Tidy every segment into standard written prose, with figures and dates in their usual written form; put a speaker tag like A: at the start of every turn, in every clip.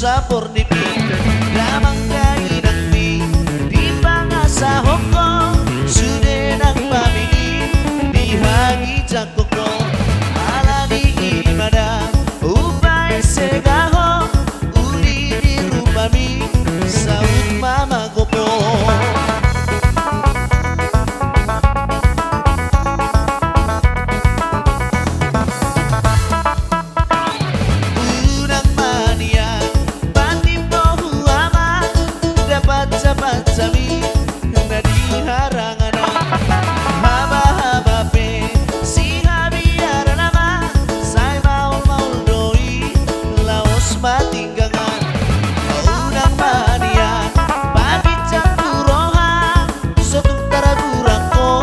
A: sapor nipi damang kainang mi di pangasa hoko sude nang pamili di hagi jakoko ala di imada upay segaho uli di rumah mi saut mama gopo. Sami na di harangan haba-haba pe si habiara nama say maul-maul doi laos matinggangan unang mania pagi campuroha sotung taraburang ko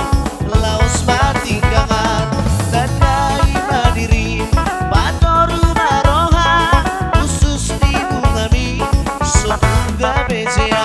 A: laos matinggangan tandai madiri patoru maroha khusus di bungami sotung gabejea.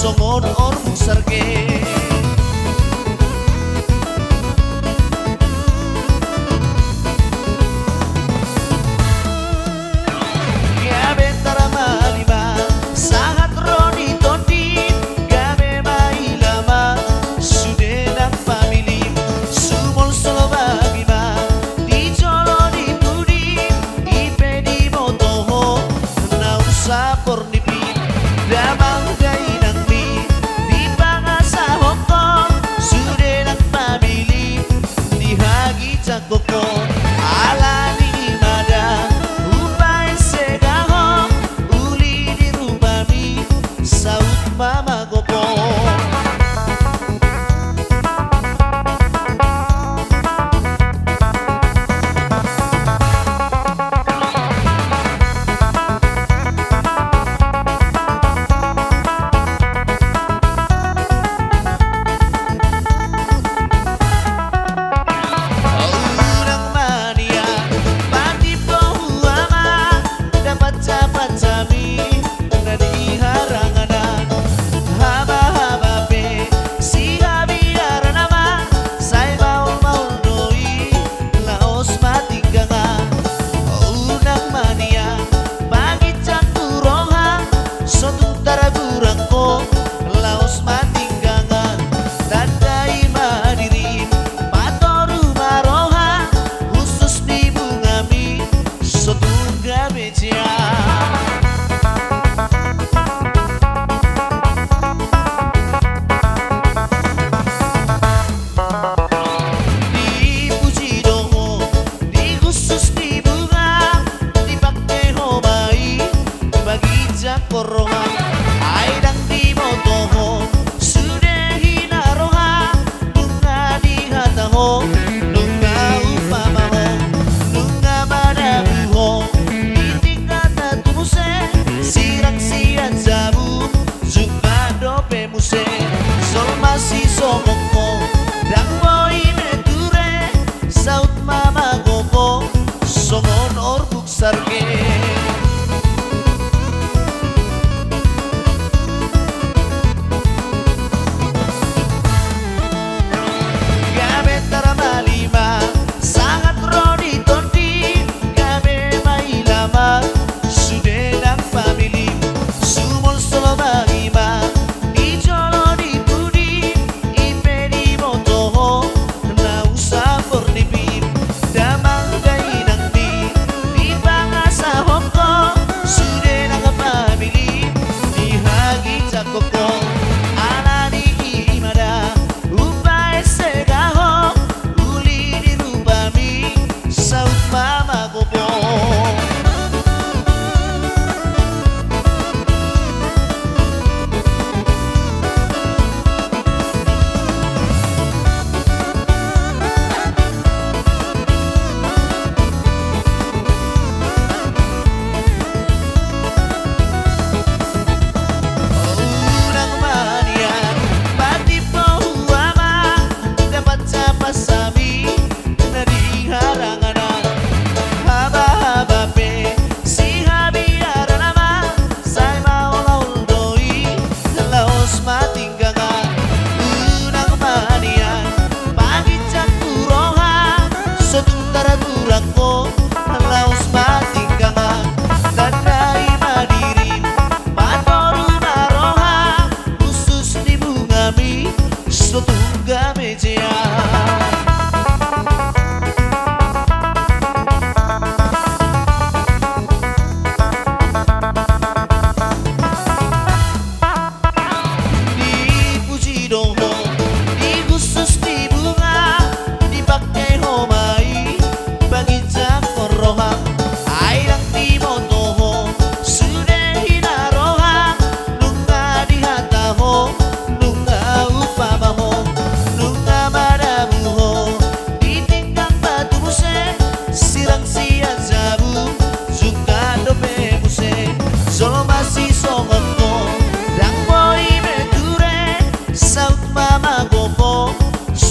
A: Somon or musarge gabe taramalima sangat roni tondit gabe mailama sude nang family sumol solo bagima di jolo di budi ipe di motoho na usapor nipi damang jakoko ala di mada upay segaho uli di rubami saut mama gopo. Sami na di harangan haba-haba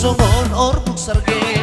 A: songon orbuk sarge